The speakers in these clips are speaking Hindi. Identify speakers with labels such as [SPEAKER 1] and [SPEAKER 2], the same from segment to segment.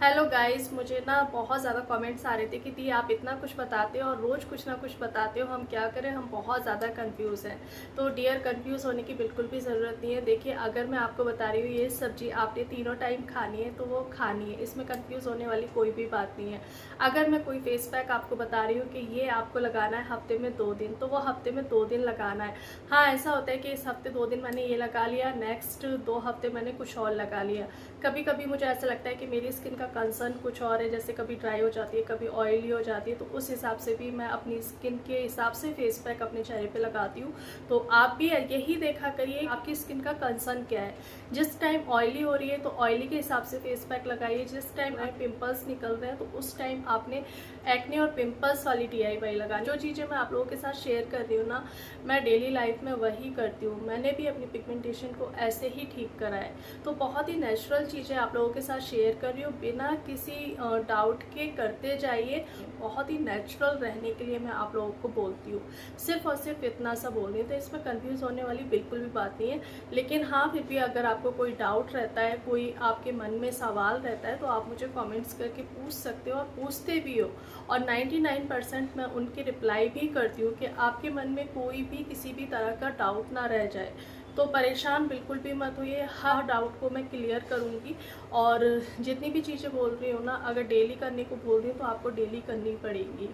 [SPEAKER 1] हेलो गाइस, मुझे ना बहुत ज़्यादा कमेंट्स आ रहे थे कि दी आप इतना कुछ बताते हो और रोज़ कुछ ना कुछ बताते हो, हम क्या करें, हम बहुत ज़्यादा कंफ्यूज हैं। तो डियर, कंफ्यूज होने की बिल्कुल भी ज़रूरत नहीं है। देखिए, अगर मैं आपको बता रही हूँ ये सब्जी आपने तीनों टाइम खानी है तो वो खानी है, इसमें कंफ्यूज होने वाली कोई भी बात नहीं है। अगर मैं कोई फेस पैक आपको बता रही हूँ कि ये आपको लगाना है हफ्ते में 2 दिन, तो वो हफ्ते में 2 दिन लगाना है। हाँ, ऐसा होता है कि इस हफ्ते 2 दिन मैंने ये लगा लिया, नेक्स्ट 2 हफ्ते मैंने कुछ और लगा लिया। कभी कभी मुझे ऐसा लगता है कि मेरी स्किन का कंसर्न कुछ और है, जैसे कभी ड्राई हो जाती है, कभी ऑयली हो जाती है, तो उस हिसाब से भी मैं अपनी स्किन के हिसाब से फेस पैक अपने चेहरे पे लगाती हूँ। तो आप भी यही देखा करिए आपकी स्किन का कंसर्न क्या है। जिस टाइम ऑयली हो रही है तो ऑयली के हिसाब से फेस पैक लगाइए, जिस टाइम पिंपल्स निकल रहे हैं तो उस टाइम आपने एक्ने और पिंपल्स वाली DIY लगानी। जो चीज़ें मैं आप लोगों के साथ शेयर कर रही हूँ ना, मैं डेली लाइफ में वही करती हूँ। मैंने भी अपनी पिगमेंटेशन को ऐसे ही ठीक करा है। तो बहुत ही नेचुरल चीज़ें आप लोगों के साथ शेयर कर रही हूँ, बिना किसी डाउट के करते जाइए। बहुत ही नेचुरल रहने के लिए मैं आप लोगों को बोलती हूँ, सिर्फ और सिर्फ इतना सा बोल रही हूँ। तो इसमें कंफ्यूज होने वाली बिल्कुल भी बात नहीं है। लेकिन हाँ, फिर भी अगर आपको कोई डाउट रहता है, कोई आपके मन में सवाल रहता है, तो आप मुझे कमेंट्स करके पूछ सकते हो और पूछते भी हो। और 99% मैं उनकी रिप्लाई भी करती हूँ कि आपके मन में कोई भी किसी भी तरह का डाउट ना रह जाए। तो परेशान बिल्कुल भी मत होइए, हर डाउट को मैं क्लियर करूँगी। और जितनी भी चीज़ें बोल रही हूँ ना, अगर डेली करने को बोल रही हूँ तो आपको डेली करनी पड़ेगी।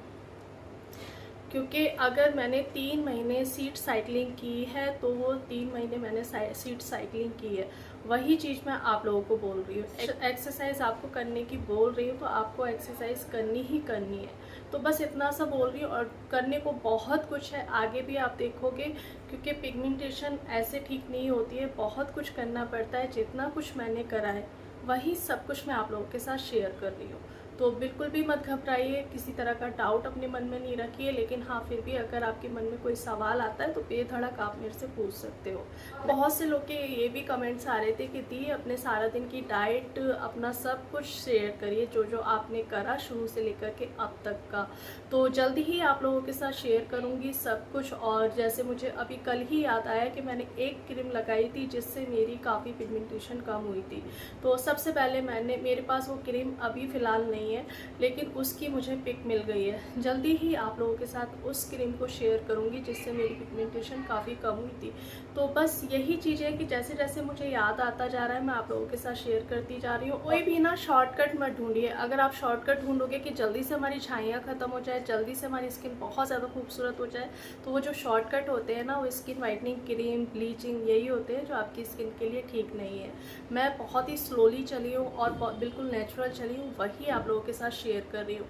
[SPEAKER 1] क्योंकि अगर मैंने 3 महीने सीट साइकिलिंग की है तो वो 3 महीने मैंने सीट साइकिलिंग की है। वही चीज़ मैं आप लोगों को बोल रही हूँ। एक्सरसाइज आपको करने की बोल रही हूँ तो आपको एक्सरसाइज करनी ही करनी है। तो बस इतना सा बोल रही हूँ, और करने को बहुत कुछ है, आगे भी आप देखोगे। क्योंकि पिगमेंटेशन ऐसे ठीक नहीं होती है, बहुत कुछ करना पड़ता है। जितना कुछ मैंने करा है वही सब कुछ मैं आप लोगों के साथ शेयर कर रही हूँ। तो बिल्कुल भी मत घबराइए, किसी तरह का डाउट अपने मन में नहीं रखिए। लेकिन हाँ, फिर भी अगर आपके मन में कोई सवाल आता है तो बेधड़क आप मेरे से पूछ सकते हो। बहुत से लोग के ये भी कमेंट्स आ रहे थे कि दी अपने सारा दिन की डाइट, अपना सब कुछ शेयर करिए, जो जो आपने करा शुरू से लेकर के अब तक का। तो जल्दी ही आप लोगों के साथ शेयर करूँगी सब कुछ। और जैसे मुझे अभी कल ही याद आया कि मैंने एक क्रीम लगाई थी जिससे मेरी काफ़ी पिगमेंटेशन कम हुई थी। तो सबसे पहले मेरे पास वो क्रीम अभी फ़िलहाल नहीं है, लेकिन उसकी मुझे पिक मिल गई है। जल्दी ही आप लोगों के साथ उस क्रीम को शेयर करूंगी जिससे मेरी पिगमेंटेशन काफ़ी कम हुई थी। तो बस यही चीज़ है कि जैसे जैसे मुझे याद आता जा रहा है मैं आप लोगों के साथ शेयर करती जा रही हूँ। कोई भी ना शॉर्टकट मत ढूंढिए। अगर आप शॉर्टकट ढूंढोगे कि जल्दी से हमारी छाइयाँ ख़त्म हो जाए, जल्दी से हमारी स्किन बहुत ज़्यादा खूबसूरत हो जाए, तो वो जो शॉर्टकट होते हैं ना, वो स्किन वाइटनिंग क्रीम, ब्लीचिंग, यही होते हैं जो आपकी स्किन के लिए ठीक नहीं है। मैं बहुत ही स्लोली चली हूँ और बिल्कुल नेचुरल चली हूँ, वही आप लोगों के साथ शेयर कर रही हूँ।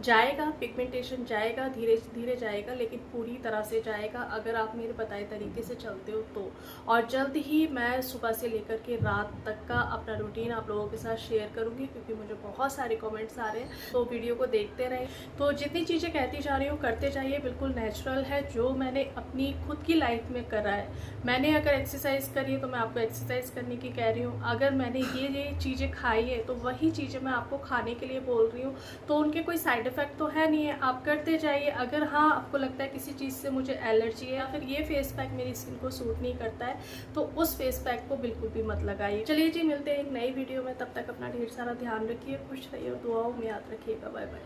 [SPEAKER 1] जाएगा, पिगमेंटेशन जाएगा, धीरे धीरे जाएगा, लेकिन पूरी तरह से जाएगा अगर आप मेरे बताए तरीके से चलते हो तो। और जल्द ही मैं सुबह से लेकर के रात तक का अपना रूटीन आप लोगों के साथ शेयर करूँगी, क्योंकि मुझे बहुत सारे कमेंट्स आ रहे हैं। तो वीडियो को देखते रहें। तो जितनी चीज़ें कहती जा रही हूँ करते जाइए, बिल्कुल नेचुरल है, जो मैंने अपनी खुद की लाइफ में करा है। मैंने अगर एक्सरसाइज करी है तो मैं आपको एक्सरसाइज करने की कह रही हूँ। अगर मैंने ये चीज़ें खाई है तो वही चीज़ें मैं आपको खाने के लिए बोल रही हूँ। तो उनके कोई साइड इफेक्ट तो है नहीं है, आप करते जाइए। अगर हाँ, आपको लगता है किसी चीज़ से मुझे एलर्जी है या फिर ये फेस पैक मेरी स्किन को सूट नहीं करता है, तो उस फेस पैक को बिल्कुल भी मत लगाइए। चलिए जी, मिलते हैं एक नई वीडियो में। तब तक अपना ढेर सारा ध्यान रखिए, खुश रहिए और दुआओं में याद रखिएगा। Bye bye.